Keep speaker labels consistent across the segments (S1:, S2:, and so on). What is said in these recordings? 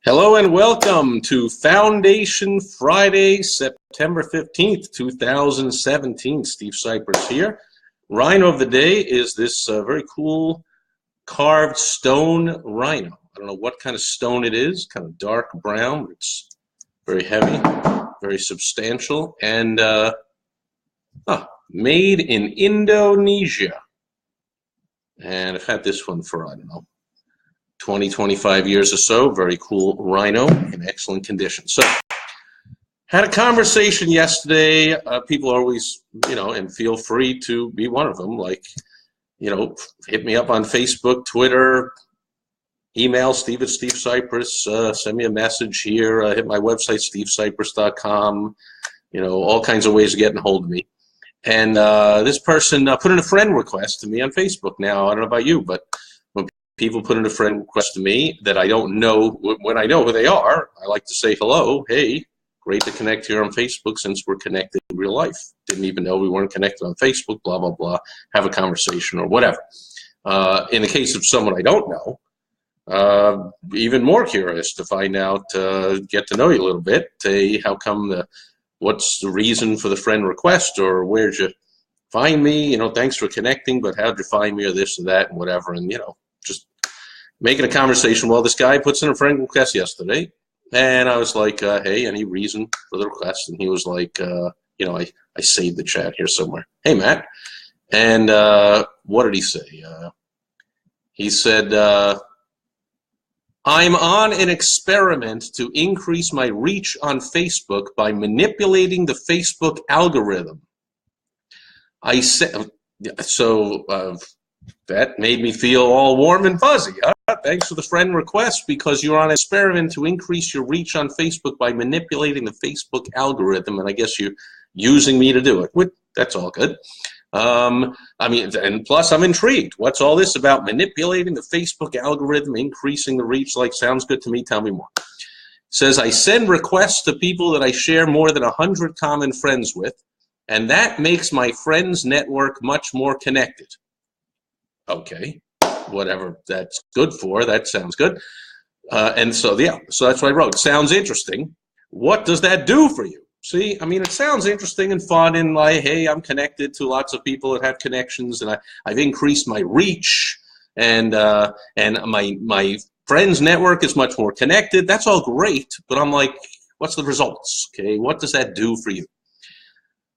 S1: Hello and welcome to Foundation Friday, September 15th, 2017. Steve Sipress here. Rhino of the day is this very cool carved stone rhino. I don't know what kind of stone it is, kind of dark brown, but it's very heavy, very substantial, and made in Indonesia. And I've had this one for, I don't know, 20, 25 years or so. Very cool rhino in excellent condition. So, had a conversation yesterday. People always, and feel free to be one of them. Like, hit me up on Facebook, Twitter, email Steve at Steve Sipress, send me a message here, hit my website, stevesipress.com, all kinds of ways of getting a hold of me. And this person put in a friend request to me on Facebook. Now, I don't know about you, but when people put in a friend request to me that I don't know, when I know who they are, I like to say hello, hey, great to connect here on Facebook since we're connected in real life. Didn't even know we weren't connected on Facebook, blah, blah, blah, have a conversation or whatever. In the case of someone I don't know, even more curious to find out, get to know you a little bit. Hey, how come what's the reason for the friend request, or where'd you find me? Thanks for connecting, but how'd you find me, or this or that and whatever, and just making a conversation. Well, this guy puts in a friend request yesterday, and I was like, hey, any reason for the request? And he was like, I saved the chat here somewhere. Hey, Matt. And what did he say? He said, I'm on an experiment to increase my reach on Facebook by manipulating the Facebook algorithm. I said, that made me feel all warm and fuzzy. Thanks for the friend request, because you're on an experiment to increase your reach on Facebook by manipulating the Facebook algorithm, and I guess you're using me to do it. That's all good. And plus I'm intrigued. What's all this about manipulating the Facebook algorithm, increasing the reach? Like, sounds good to me. Tell me more. It says, I send requests to people that I share more than 100 common friends with, and that makes my friends network much more connected. Okay, whatever that's good for, that sounds good. And so that's what I wrote. Sounds interesting. What does that do for you? See, it sounds interesting and fun, and like, hey, I'm connected to lots of people that have connections, and I've increased my reach, and my friends network is much more connected. That's all great, but I'm like, what's the results? Okay, what does that do for you?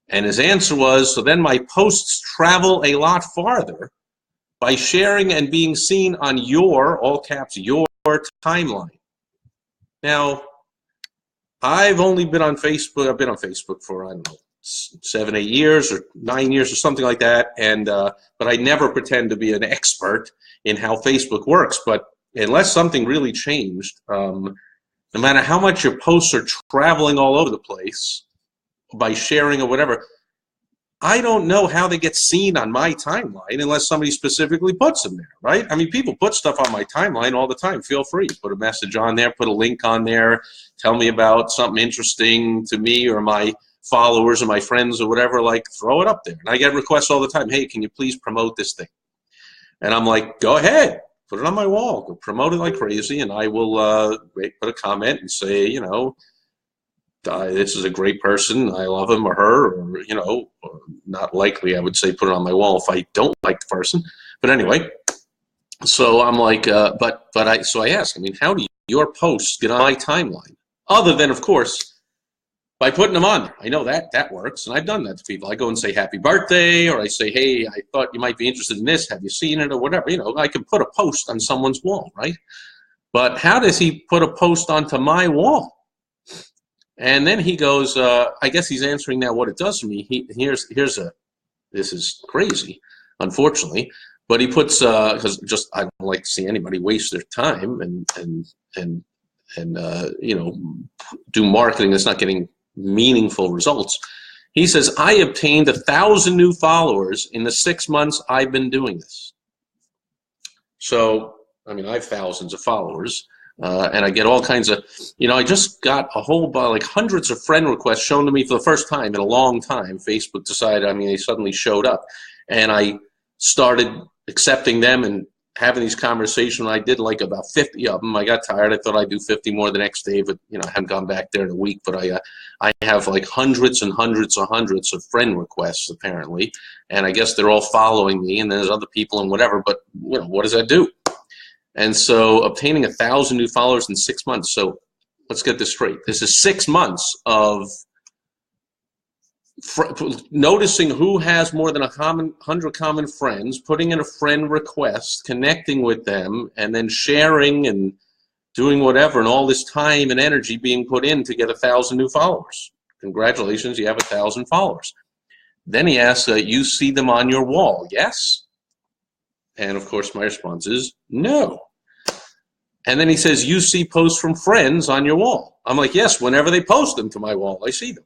S1: And his answer was, so then my posts travel a lot farther by sharing and being seen on your, all caps, your timeline. Now, I've only been on Facebook. I've been on Facebook for, I don't know, 7, 8 years or 9 years or something like that. And but I never pretend to be an expert in how Facebook works. But unless something really changed, no matter how much your posts are traveling all over the place by sharing or whatever, I don't know how they get seen on my timeline unless somebody specifically puts them there, right? People put stuff on my timeline all the time. Feel free. Put a message on there, put a link on there, tell me about something interesting to me or my followers or my friends or whatever, like, throw it up there. And I get requests all the time, hey, can you please promote this thing? And I'm like, go ahead, put it on my wall, go promote it like crazy, and I will put a comment and say, this is a great person, I love him or her, or, or not likely, I would say, put it on my wall if I don't like the person. But anyway, so I'm like, so I ask, how do your posts get on my timeline? Other than, of course, by putting them on there. I know that works, and I've done that to people. I go and say happy birthday, or I say, hey, I thought you might be interested in this, have you seen it, or whatever. I can put a post on someone's wall, right? But how does he put a post onto my wall? And then he goes, I guess he's answering now what it does for me. This is crazy, unfortunately, but he puts, because just I don't like to see anybody waste their time and do marketing that's not getting meaningful results. He says, I obtained 1,000 new followers in the 6 months I've been doing this. So, I have thousands of followers. And I get all kinds of, I just got a whole like hundreds of friend requests shown to me for the first time in a long time. Facebook decided, they suddenly showed up, and I started accepting them and having these conversations. I did like about 50 of them. I got tired. I thought I'd do 50 more the next day, but I hadn't gone back there in a week. But I have like hundreds and hundreds and hundreds of friend requests apparently, and I guess they're all following me, and there's other people and whatever. But what does that do? And so obtaining 1,000 new followers in 6 months. So let's get this straight. This is 6 months of noticing who has more than 100 common friends, putting in a friend request, connecting with them, and then sharing and doing whatever, and all this time and energy being put in to get 1,000 new followers. Congratulations, you have 1,000 followers. Then he asks, you see them on your wall, yes? And of course my response is no. And then he says, you see posts from friends on your wall. I'm like, yes, whenever they post them to my wall, I see them.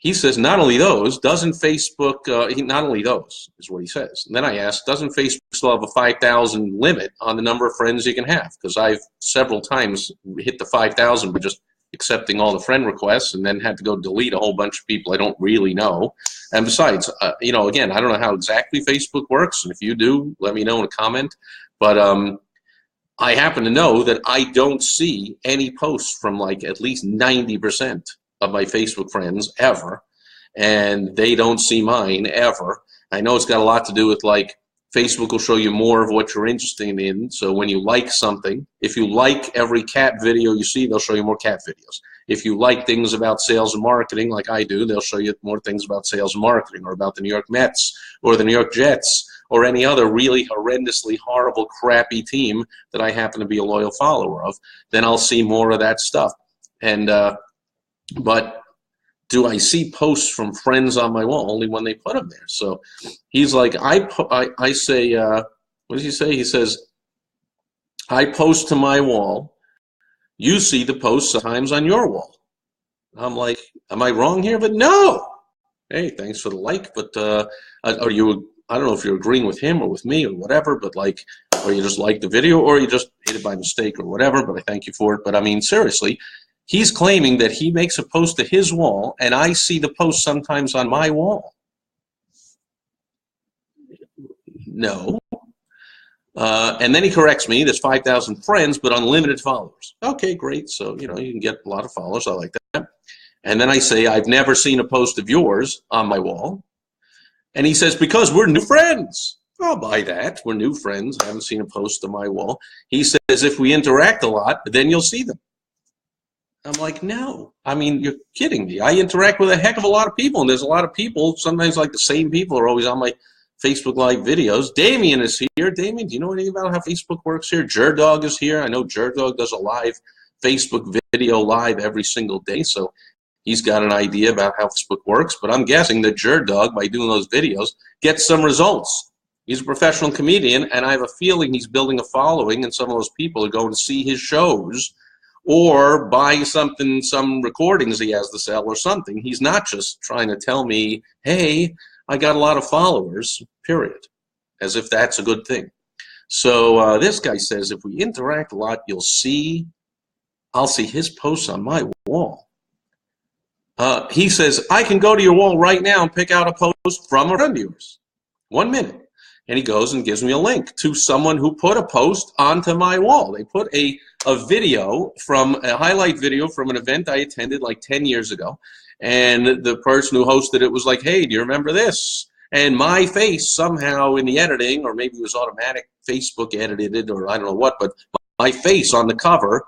S1: He says, not only those, doesn't Facebook, not only those, is what he says. And then I asked, doesn't Facebook still have a 5,000 limit on the number of friends you can have? Because I've several times hit the 5,000 by just accepting all the friend requests and then had to go delete a whole bunch of people I don't really know. And besides, again, I don't know how exactly Facebook works. And if you do, let me know in a comment. But I happen to know that I don't see any posts from like at least 90% of my Facebook friends ever, and they don't see mine ever. I know it's got a lot to do with like Facebook will show you more of what you're interested in. So when you like something, if you like every cat video you see, they'll show you more cat videos. If you like things about sales and marketing like I do, they'll show you more things about sales and marketing, or about the New York Mets or the New York Jets or any other really horrendously horrible crappy team that I happen to be a loyal follower of. Then I'll see more of that stuff. And but do I see posts from friends on my wall? Only when they put them there. So he's like, I say, what does he say? He says, I post to my wall. You see the posts sometimes on your wall. I'm like, am I wrong here? But no. Hey, thanks for the like. But are you? I don't know if you're agreeing with him or with me or whatever. But like, or you just like the video, or you just hit it by mistake or whatever. But I thank you for it. But I mean, seriously. He's claiming that he makes a post to his wall, and I see the post sometimes on my wall. No. And then he corrects me, there's 5,000 friends, but unlimited followers. Okay, great. So, you can get a lot of followers. I like that. And then I say, I've never seen a post of yours on my wall. And he says, because we're new friends. I'll buy that. We're new friends. I haven't seen a post on my wall. He says, if we interact a lot, then you'll see them. I'm like, no. I mean, you're kidding me. I interact with a heck of a lot of people, and there's a lot of people, sometimes like the same people are always on my Facebook Live videos. Damien is here. Damien, do you know anything about how Facebook works here? Jerdog is here. I know Jerdog does a live Facebook video live every single day, so he's got an idea about how Facebook works. But I'm guessing that Jerdog, by doing those videos, gets some results. He's a professional comedian, and I have a feeling he's building a following, and some of those people are going to see his shows or buy something, some recordings he has to sell or something. He's not just trying to tell me, hey, I got a lot of followers, period, as if that's a good thing. So this guy says, if we interact a lot, you'll see, I'll see his posts on my wall. He says, I can go to your wall right now and pick out a post from a friend of yours. 1 minute. And he goes and gives me a link to someone who put a post onto my wall. They put a video from, a highlight video from an event I attended like 10 years ago. And the person who hosted it was like, hey, do you remember this? And my face somehow in the editing, or maybe it was automatic, Facebook edited it, or I don't know what, but my face on the cover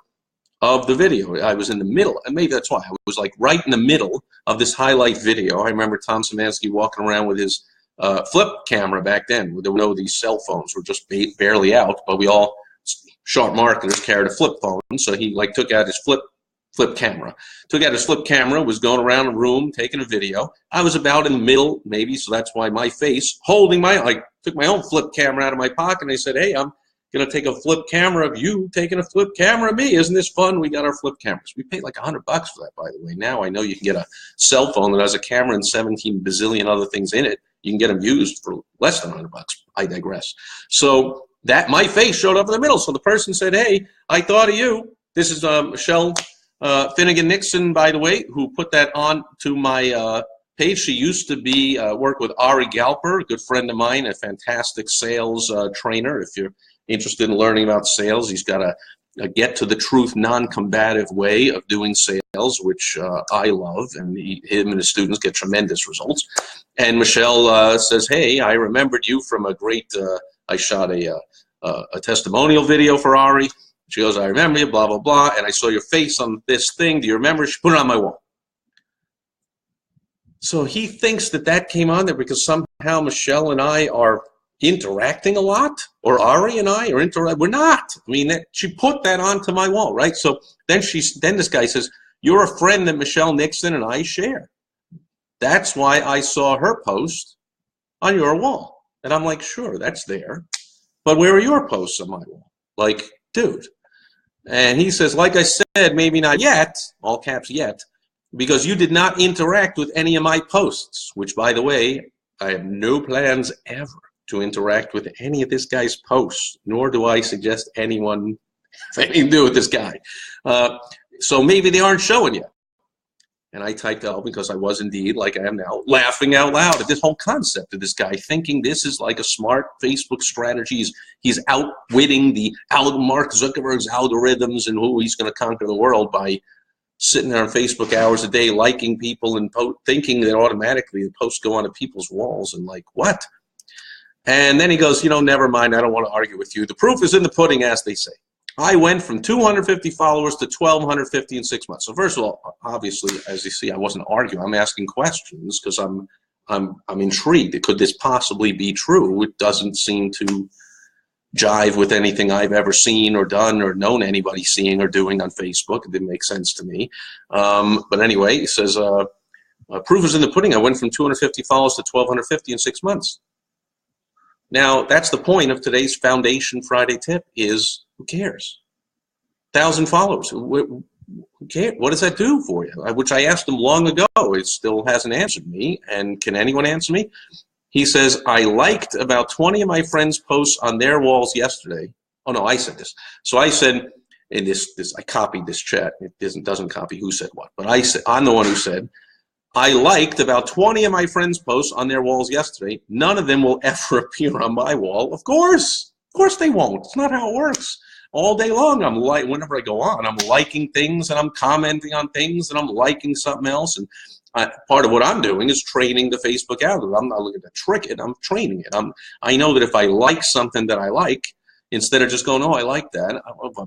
S1: of the video. I was in the middle, and maybe that's why. I was like right in the middle of this highlight video. I remember Tom Szymanski walking around with his flip camera back then. There were no these cell phones were just barely out, but we all sharp marketers carried a flip phone. So he like took out his flip camera. Took out his flip camera, was going around the room taking a video. I was about in the middle, maybe, so that's why my face holding my, I took my own flip camera out of my pocket, and they said, hey, I'm going to take a flip camera of you taking a flip camera of me. Isn't this fun? We got our flip cameras. We paid like $100 for that, by the way. Now I know you can get a cell phone that has a camera and 17 bazillion other things in it. You can get them used for less than $100. I digress. So that my face showed up in the middle. So the person said, hey, I thought of you. This is Michelle Finnegan Nixon, by the way, who put that on to my page. She used to be work with Ari Galper, a good friend of mine, a fantastic sales trainer. If you're interested in learning about sales, he's got a get-to-the-truth, non-combative way of doing sales, which I love, and him and his students get tremendous results. And Michelle says, hey, I remembered you from a great, I shot a testimonial video for Ari. She goes, I remember you, blah, blah, blah, and I saw your face on this thing. Do you remember? She put it on my wall. So he thinks that that came on there because somehow Michelle and I are interacting a lot, or Ari and I are interacting. We're not. I mean, she put that onto my wall, right? So then this guy says, you're a friend that Michelle Nixon and I share. That's why I saw her post on your wall. And I'm like, sure, that's there. But where are your posts on my wall? Like, dude. And he says, like I said, maybe not yet, all caps yet, because you did not interact with any of my posts, which, by the way, I have no plans ever to interact with any of this guy's posts, nor do I suggest anyone have anything to do with this guy. So maybe they aren't showing you. And I typed out, because I was indeed, like I am now, laughing out loud at this whole concept of this guy thinking this is like a smart Facebook strategy. He's outwitting the Mark Zuckerberg's algorithms and who he's going to conquer the world by sitting there on Facebook hours a day, liking people and thinking that automatically the posts go onto people's walls, and like, what? And then he goes, you know, never mind, I don't want to argue with you. The proof is in the pudding, as they say. I went from 250 followers to 1,250 in 6 months. So first of all, obviously, as you see, I wasn't arguing. I'm asking questions because I'm intrigued. Could this possibly be true? It doesn't seem to jive with anything I've ever seen or done or known anybody seeing or doing on Facebook. It didn't make sense to me. But anyway, he says, proof is in the pudding. I went from 250 followers to 1,250 in 6 months. Now, that's the point of today's Foundation Friday tip is, who cares? 1,000 followers. Who cares? What does that do for you? Which I asked him long ago. It still hasn't answered me. And can anyone answer me? He says, I liked about 20 of my friends' posts on their walls yesterday. Oh, no, I said this. So I said, in this I copied this chat. It doesn't copy who said what. But I'm the one who said, I liked about 20 of my friends' posts on their walls yesterday. None of them will ever appear on my wall. Of course they won't. It's not how it works. All day long, whenever I go on, I'm liking things and I'm commenting on things and I'm liking something else. And part of what I'm doing is training the Facebook algorithm. I'm not looking to trick it. I'm training it. I know that if I like something that I like, instead of just going, oh, I like that,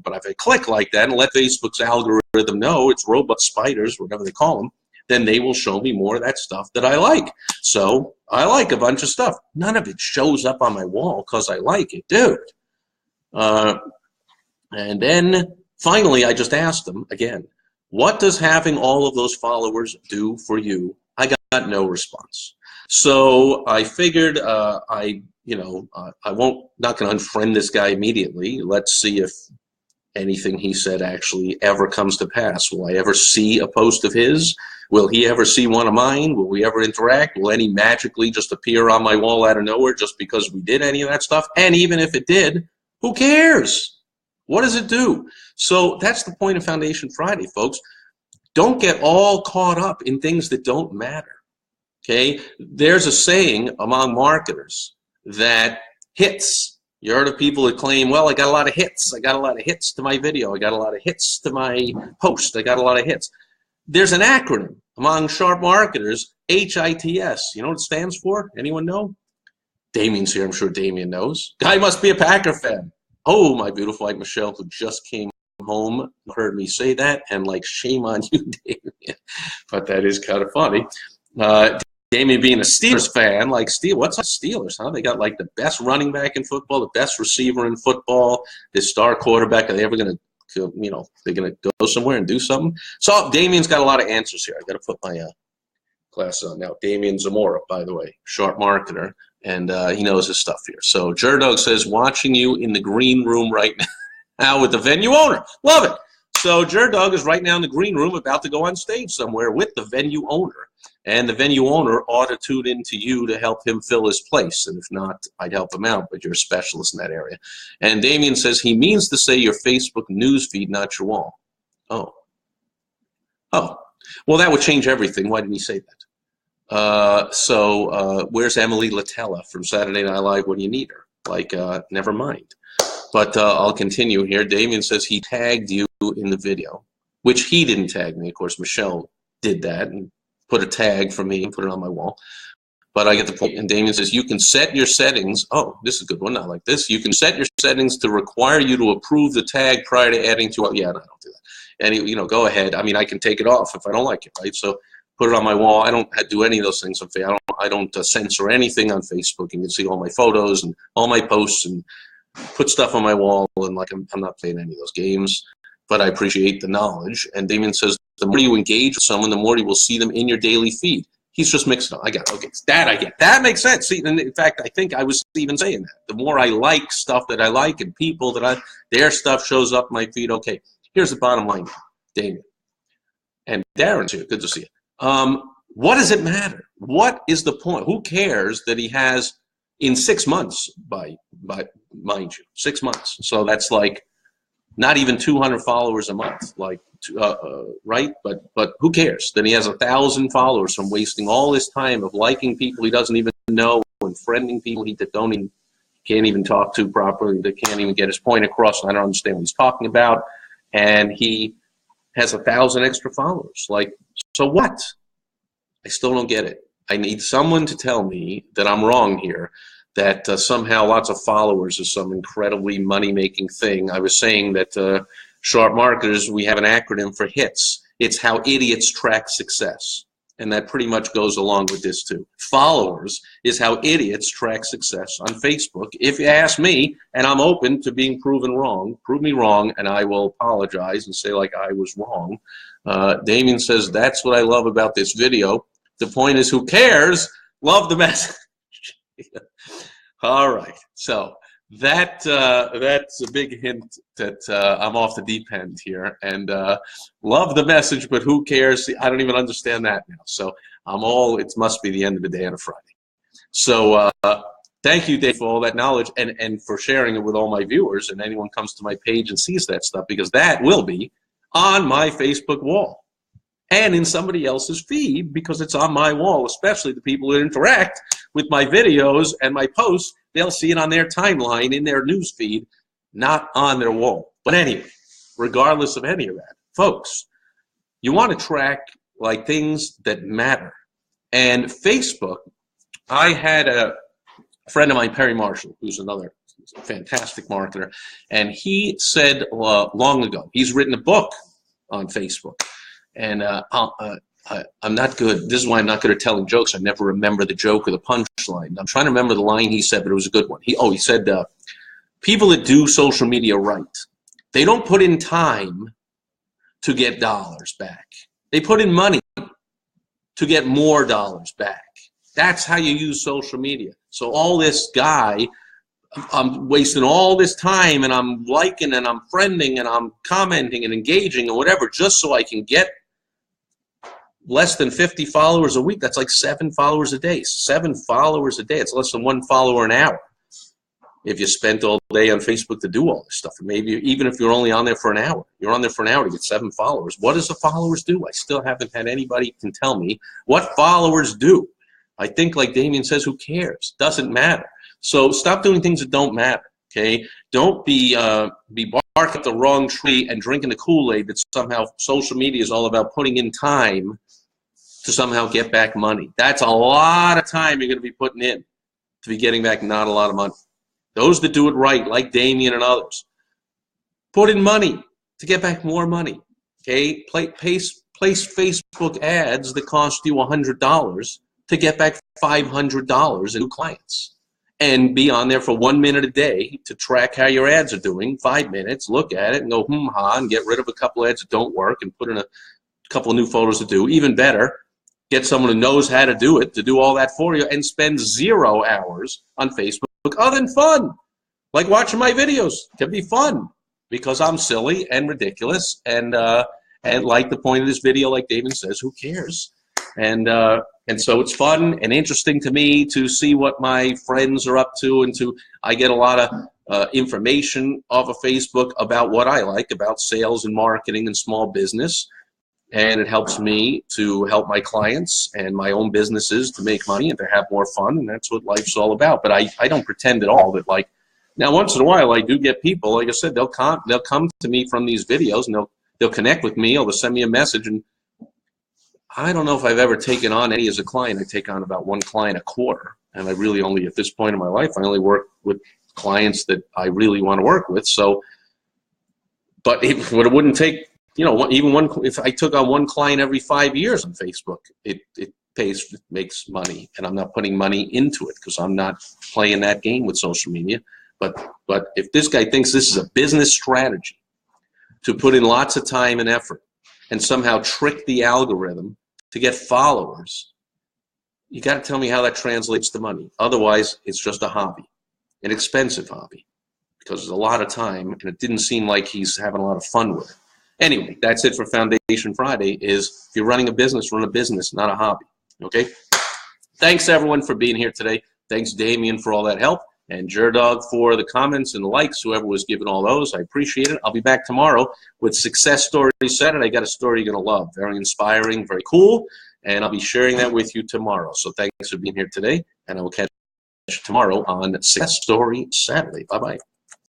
S1: but if I click like that and let Facebook's algorithm know, it's robot spiders, whatever they call them, then they will show me more of that stuff that I like. So I like a bunch of stuff. None of it shows up on my wall because I like it, dude. And then finally, I just asked them again, what does having all of those followers do for you? I got no response. So I figured not going to unfriend this guy immediately. Let's see if anything he said actually ever comes to pass. Will I ever see a post of his? Will he ever see one of mine? Will we ever interact? Will any magically just appear on my wall out of nowhere just because we did any of that stuff? And even if it did, who cares? What does it do? So that's the point of Foundation Friday, folks. Don't get all caught up in things that don't matter. Okay? There's a saying among marketers that hits. You heard of people that claim, well, I got a lot of hits. I got a lot of hits to my video. I got a lot of hits to my post. I got a lot of hits. There's an acronym among sharp marketers, HITS. You know what it stands for? Anyone know? Damien's here. I'm sure Damien knows. Guy must be a Packer fan. Oh, my beautiful wife, Michelle, who just came home, heard me say that, and like, shame on you, Damien. But that is kind of funny. Damien being a Steelers fan, like, what's up, Steelers, huh? They got like the best running back in football, the best receiver in football, this star quarterback. Are they ever going to, they're going to go somewhere and do something? So Damien's got a lot of answers here. I got to put my glasses on now. Damien Zamora, by the way, sharp marketer, and he knows his stuff here. So Jerdog says, watching you in the green room right now with the venue owner. Love it. So Jerdog is right now in the green room about to go on stage somewhere with the venue owner. And the venue owner ought to tune into you to help him fill his place. And if not, I'd help him out, but you're a specialist in that area. And Damien says he means to say your Facebook news feed, not your wall. Oh. Well, that would change everything. Why didn't he say that? Where's Emily Latella from Saturday Night Live when you need her? Like, never mind. But I'll continue here. Damien says he tagged you in the video, which he didn't tag me. Of course, Michelle did that and put a tag for me and put it on my wall. But I get the point. And Damien says you can set your settings. Oh, this is a good one. I like this. You can set your settings to require you to approve the tag prior to adding to. Yeah, no, I don't do that. And you know, go ahead. I mean, I can take it off if I don't like it, right? So put it on my wall. I don't do any of those things on Facebook. I don't censor anything on Facebook. You can see all my photos and all my posts and put stuff on my wall. And like I'm not playing any of those games. But I appreciate the knowledge. And Damien says the more you engage with someone, the more you will see them in your daily feed. He's just mixing up. I got it. Okay, that I get. That makes sense. See, and in fact, I think I was even saying that. The more I like stuff that I like and people that their stuff shows up in my feed. Okay, here's the bottom line, Damien. And Darren's here. Good to see you. What does it matter? What is the point? Who cares that he has in 6 months, by mind you, 6 months. So that's like not even 200 followers a month, like right? But who cares? Then he has 1,000 followers from wasting all this time of liking people he doesn't even know and friending people he can't even talk to properly, that can't even get his point across. I don't understand what he's talking about, and he has 1,000 extra followers. Like, so what? I still don't get it. I need someone to tell me that I'm wrong here, that somehow lots of followers is some incredibly money-making thing. I was saying that sharp marketers, we have an acronym for HITS. It's how idiots track success. And that pretty much goes along with this too. Followers is how idiots track success on Facebook. If you ask me, and I'm open to being proven wrong, prove me wrong, and I will apologize and say like I was wrong. Damien says, that's what I love about this video. The point is, who cares? Love the message. All right, so that's a big hint that I'm off the deep end here, and love the message, but who cares? I don't even understand that now. So it must be the end of the day on a Friday. So thank you, Dave, for all that knowledge and for sharing it with all my viewers and anyone comes to my page and sees that stuff, because that will be on my Facebook wall and in somebody else's feed, because it's on my wall, especially the people who interact with my videos and my posts. They'll see it on their timeline in their news feed, not on their wall. But anyway, regardless of any of that, folks, you want to track like things that matter. And Facebook, I had a friend of mine, Perry Marshall, who's another fantastic marketer, and he said long ago, he's written a book on Facebook. And I'm not good. This is why I'm not good at telling jokes. I never remember the joke or the punchline. I'm trying to remember the line he said, but it was a good one. He said, people that do social media right, they don't put in time to get dollars back. They put in money to get more dollars back. That's how you use social media. So all this guy, I'm wasting all this time, and I'm liking and I'm friending and I'm commenting and engaging and whatever, just so I can get less than 50 followers a week. That's like 7 followers a day. 7 followers a day. It's less than 1 follower an hour. If you spent all day on Facebook to do all this stuff, or maybe even if you're only on there for an hour, you're on there for an hour to get 7 followers. What does the followers do? I still haven't had anybody can tell me what followers do. I think, like Damien says, who cares? Doesn't matter. So stop doing things that don't matter. Okay? Don't be barking up the wrong tree and drinking the Kool-Aid that somehow social media is all about putting in time to somehow get back money. That's a lot of time you're going to be putting in to be getting back not a lot of money. Those that do it right, like Damien and others, put in money to get back more money. Okay, place Facebook ads that cost you $100 to get back $500 in new clients, and be on there for 1 minute a day to track how your ads are doing. 5 minutes, look at it and go ha, and get rid of a couple ads that don't work and put in a couple of new photos to do. Even better, get someone who knows how to do it to do all that for you, and spend 0 hours on Facebook other than fun, like watching my videos. It can be fun because I'm silly and ridiculous, and like the point of this video, like David says, who cares? And so it's fun and interesting to me to see what my friends are up to, and I get a lot of information off of Facebook about what I like, about sales and marketing and small business. and it helps me to help my clients and my own businesses to make money and to have more fun, and that's what life's all about. But I don't pretend at all that, like, now once in a while I do get people, like I said, they'll come to me from these videos, and they'll connect with me, or they'll send me a message, and I don't know if I've ever taken on any as a client. I take on about one client a quarter, and I really only, at this point in my life, I only work with clients that I really want to work with. So, but it wouldn't take, you know, even one, if I took on one client every 5 years on Facebook, it makes money, and I'm not putting money into it because I'm not playing that game with social media. But if this guy thinks this is a business strategy to put in lots of time and effort and somehow trick the algorithm to get followers, you got to tell me how that translates to money. Otherwise, it's just a hobby, an expensive hobby, because there's a lot of time, and it didn't seem like he's having a lot of fun with it. Anyway, that's it for Foundation Friday. Is if you're running a business, run a business, not a hobby. Okay? Thanks, everyone, for being here today. Thanks, Damien, for all that help, and Jerdog for the comments and the likes, whoever was giving all those. I appreciate it. I'll be back tomorrow with Success Story Saturday. I got a story you're going to love. Very inspiring, very cool, and I'll be sharing that with you tomorrow. So thanks for being here today, and I will catch you tomorrow on Success Story Saturday. Bye-bye.